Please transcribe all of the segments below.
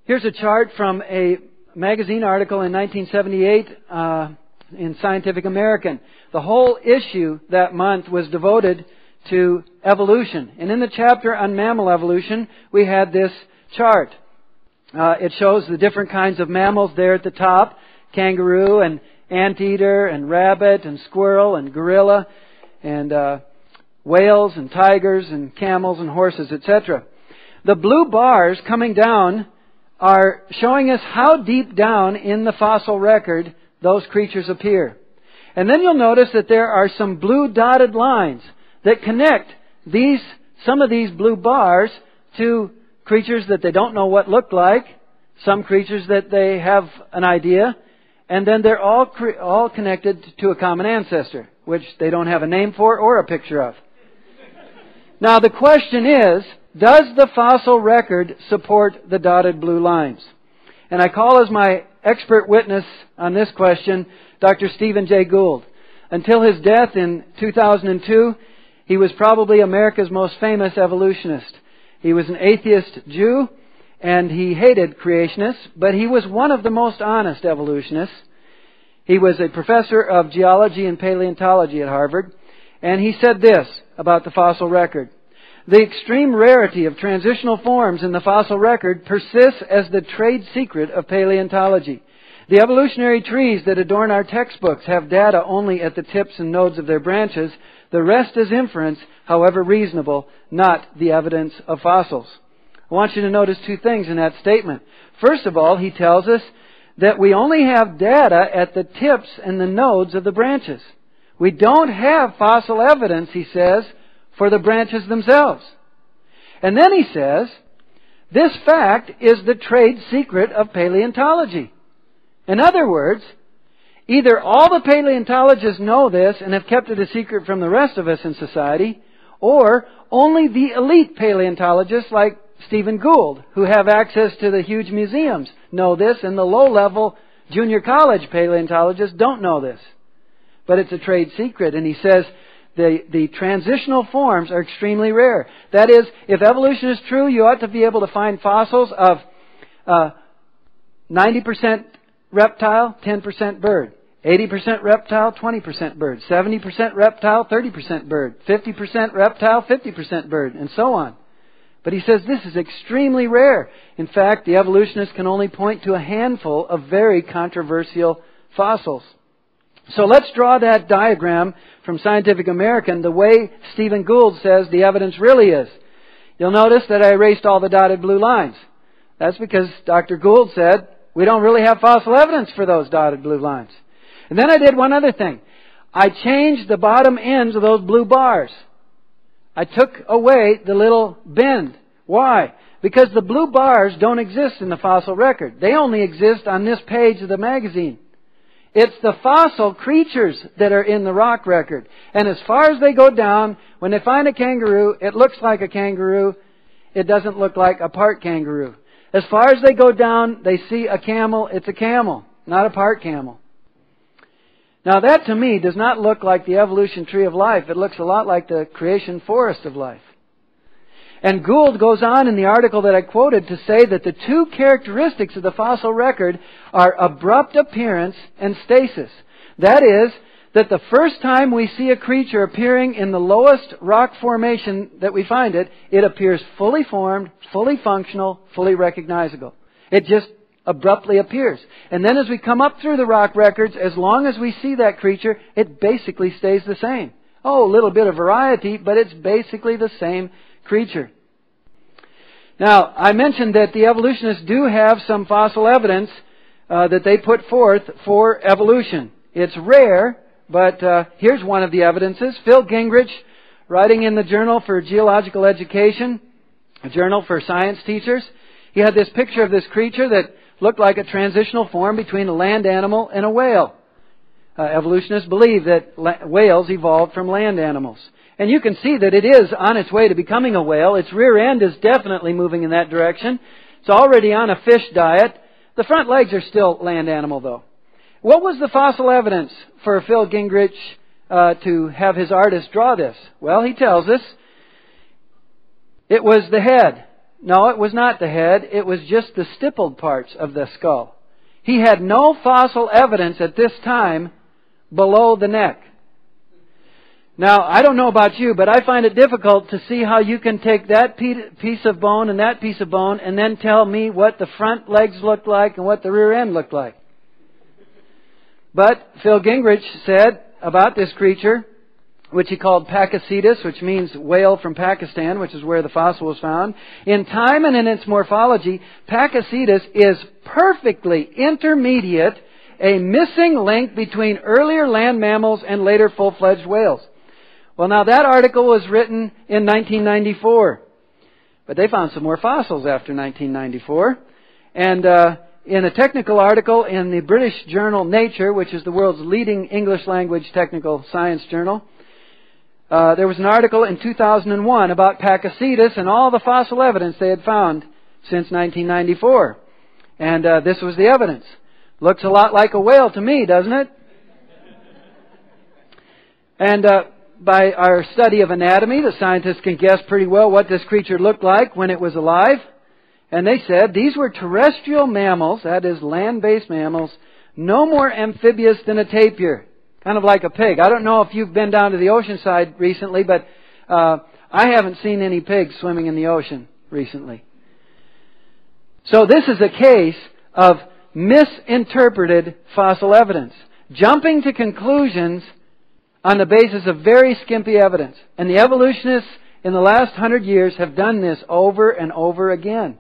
Here's a chart from a magazine article in 1978 in Scientific American. The whole issue that month was devoted to evolution. And in the chapter on mammal evolution, we had this chart. It shows the different kinds of mammals there at the top. Kangaroo and anteater and rabbit and squirrel and gorilla and whales and tigers and camels and horses, etc. The blue bars coming down are showing us how deep down in the fossil record those creatures appear. And then you'll notice that there are some blue dotted lines that connect some of these blue bars to creatures that they don't know what look like, some creatures that they have an idea, and then they're all connected to a common ancestor, which they don't have a name for or a picture of. Now the question is, does the fossil record support the dotted blue lines? And I call as my expert witness on this question Dr. Stephen Jay Gould. Until his death in 2002, he was probably America's most famous evolutionist. He was an atheist Jew, and he hated creationists, but he was one of the most honest evolutionists. He was a professor of geology and paleontology at Harvard, and he said this about the fossil record. The extreme rarity of transitional forms in the fossil record persists as the trade secret of paleontology. The evolutionary trees that adorn our textbooks have data only at the tips and nodes of their branches. The rest is inference, however reasonable, not the evidence of fossils. I want you to notice two things in that statement. First of all, he tells us that we only have data at the tips and the nodes of the branches. We don't have fossil evidence, he says, for the branches themselves. And then he says, this fact is the trade secret of paleontology. In other words, either all the paleontologists know this and have kept it a secret from the rest of us in society, or only the elite paleontologists like Stephen Gould, who have access to the huge museums, know this, and the low-level junior college paleontologists don't know this. But it's a trade secret, and he says the transitional forms are extremely rare. That is, if evolution is true, you ought to be able to find fossils of 90% reptile, 10% bird. 80% reptile, 20% bird. 70% reptile, 30% bird. 50% reptile, 50% bird, and so on. But he says this is extremely rare. In fact, the evolutionists can only point to a handful of very controversial fossils. So let's draw that diagram from Scientific American the way Stephen Gould says the evidence really is. You'll notice that I erased all the dotted blue lines. That's because Dr. Gould said we don't really have fossil evidence for those dotted blue lines. And then I did one other thing. I changed the bottom ends of those blue bars. I took away the little bend. Why? Because the blue bars don't exist in the fossil record. They only exist on this page of the magazine. It's the fossil creatures that are in the rock record. And as far as they go down, when they find a kangaroo, it looks like a kangaroo. It doesn't look like a part kangaroo. As far as they go down, they see a camel. It's a camel, not a part camel. Now that to me does not look like the evolution tree of life. It looks a lot like the creation forest of life. And Gould goes on in the article that I quoted to say that the two characteristics of the fossil record are abrupt appearance and stasis. That is, that the first time we see a creature appearing in the lowest rock formation that we find it, it appears fully formed, fully functional, fully recognizable. It just abruptly appears. And then as we come up through the rock records, as long as we see that creature, it basically stays the same. Oh, a little bit of variety, but it's basically the same creature. Now, I mentioned that the evolutionists do have some fossil evidence that they put forth for evolution. It's rare, but here's one of the evidences. Phil Gingrich, writing in the Journal for Geological Education, a journal for science teachers, he had this picture of this creature that looked like a transitional form between a land animal and a whale. Evolutionists believe that whales evolved from land animals. And you can see that it is on its way to becoming a whale. Its rear end is definitely moving in that direction. It's already on a fish diet. The front legs are still land animal, though. What was the fossil evidence for Phil Gingrich to have his artist draw this? Well, he tells us it was the head. No, it was not the head. It was just the stippled parts of the skull. He had no fossil evidence at this time below the neck. Now, I don't know about you, but I find it difficult to see how you can take that piece of bone and that piece of bone and then tell me what the front legs looked like and what the rear end looked like. But Phil Gingrich said about this creature, which he called Pakicetus, which means whale from Pakistan, which is where the fossil was found. In time and in its morphology, Pakicetus is perfectly intermediate, a missing link between earlier land mammals and later full-fledged whales. Well, now that article was written in 1994, but they found some more fossils after 1994. And in a technical article in the British journal Nature, which is the world's leading English language technical science journal, there was an article in 2001 about Pakicetus and all the fossil evidence they had found since 1994. And this was the evidence. Looks a lot like a whale to me, doesn't it? And by our study of anatomy, the scientists can guess pretty well what this creature looked like when it was alive. And they said these were terrestrial mammals, that is land-based mammals, no more amphibious than a tapir. Kind of like a pig. I don't know if you've been down to the ocean side recently, but I haven't seen any pigs swimming in the ocean recently. So this is a case of misinterpreted fossil evidence. Jumping to conclusions on the basis of very skimpy evidence. And the evolutionists in the last 100 years have done this over and over again.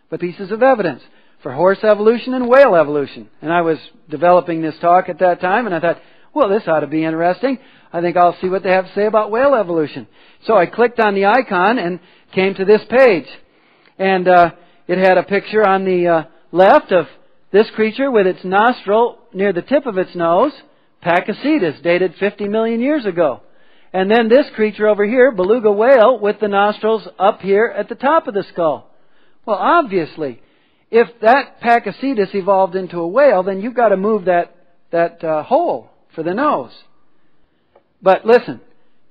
But pieces of evidence for horse evolution and whale evolution. And I was developing this talk at that time, and I thought, well, this ought to be interesting. I think I'll see what they have to say about whale evolution. So I clicked on the icon and came to this page. And it had a picture on the left of this creature with its nostril near the tip of its nose, Pakicetus, dated 50 million years ago. And then this creature over here, beluga whale, with the nostrils up here at the top of the skull. Well, obviously, if that Pakicetus evolved into a whale, then you've got to move that hole for the nose. But listen,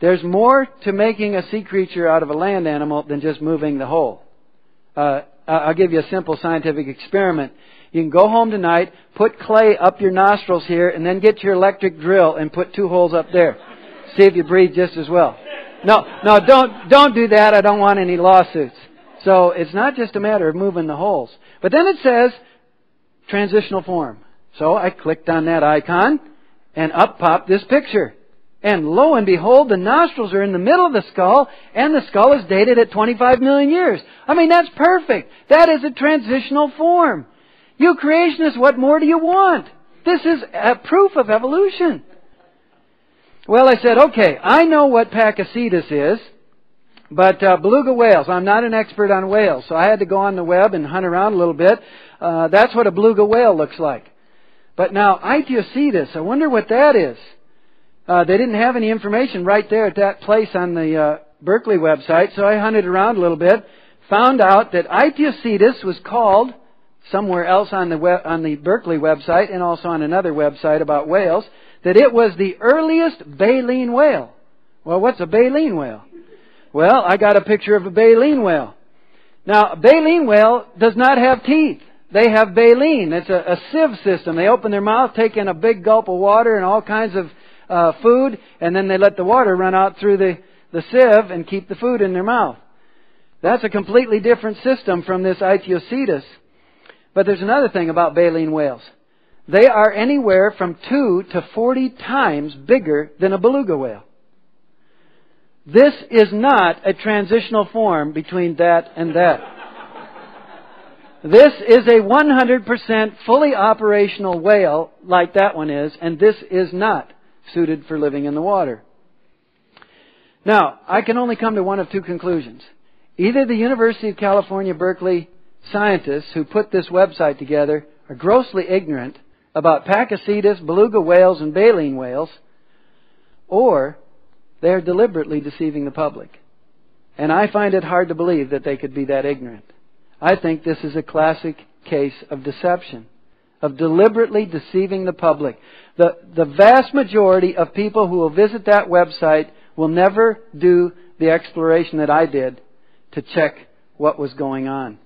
there's more to making a sea creature out of a land animal than just moving the hole. I'll give you a simple scientific experiment. You can go home tonight, put clay up your nostrils here, and then get your electric drill and put 2 holes up there. See if you breathe just as well. No, don't do that. I don't want any lawsuits. So it's not just a matter of moving the holes. But then it says transitional form. So I clicked on that icon, and up popped this picture. And lo and behold, the nostrils are in the middle of the skull, and the skull is dated at 25 million years. I mean, that's perfect. That is a transitional form. You creationists, what more do you want? This is a proof of evolution. Well, I said, okay, I know what Pakicetus is, but beluga whales, I'm not an expert on whales, so I had to go on the web and hunt around a little bit. That's what a beluga whale looks like. But now, Aetiocetus, I wonder what that is. They didn't have any information right there at that place on the Berkeley website, so I hunted around a little bit, found out that Aetiocetus was called somewhere else on the Berkeley website and also on another website about whales, that it was the earliest baleen whale. Well, what's a baleen whale? Well, I got a picture of a baleen whale. Now, a baleen whale does not have teeth. They have baleen. It's a sieve system. They open their mouth, take in a big gulp of water and all kinds of food, and then they let the water run out through the sieve and keep the food in their mouth. That's a completely different system from this Aetiocetus. But there's another thing about baleen whales. They are anywhere from 2 to 40 times bigger than a beluga whale. This is not a transitional form between that and that. This is a 100% fully operational whale like that one is, and this is not suited for living in the water. Now, I can only come to one of 2 conclusions. Either the University of California, Berkeley scientists who put this website together are grossly ignorant about Pakicetus, beluga whales, and baleen whales, or they are deliberately deceiving the public. And I find it hard to believe that they could be that ignorant. I think this is a classic case of deception, of deliberately deceiving the public. The vast majority of people who will visit that website will never do the exploration that I did to check what was going on.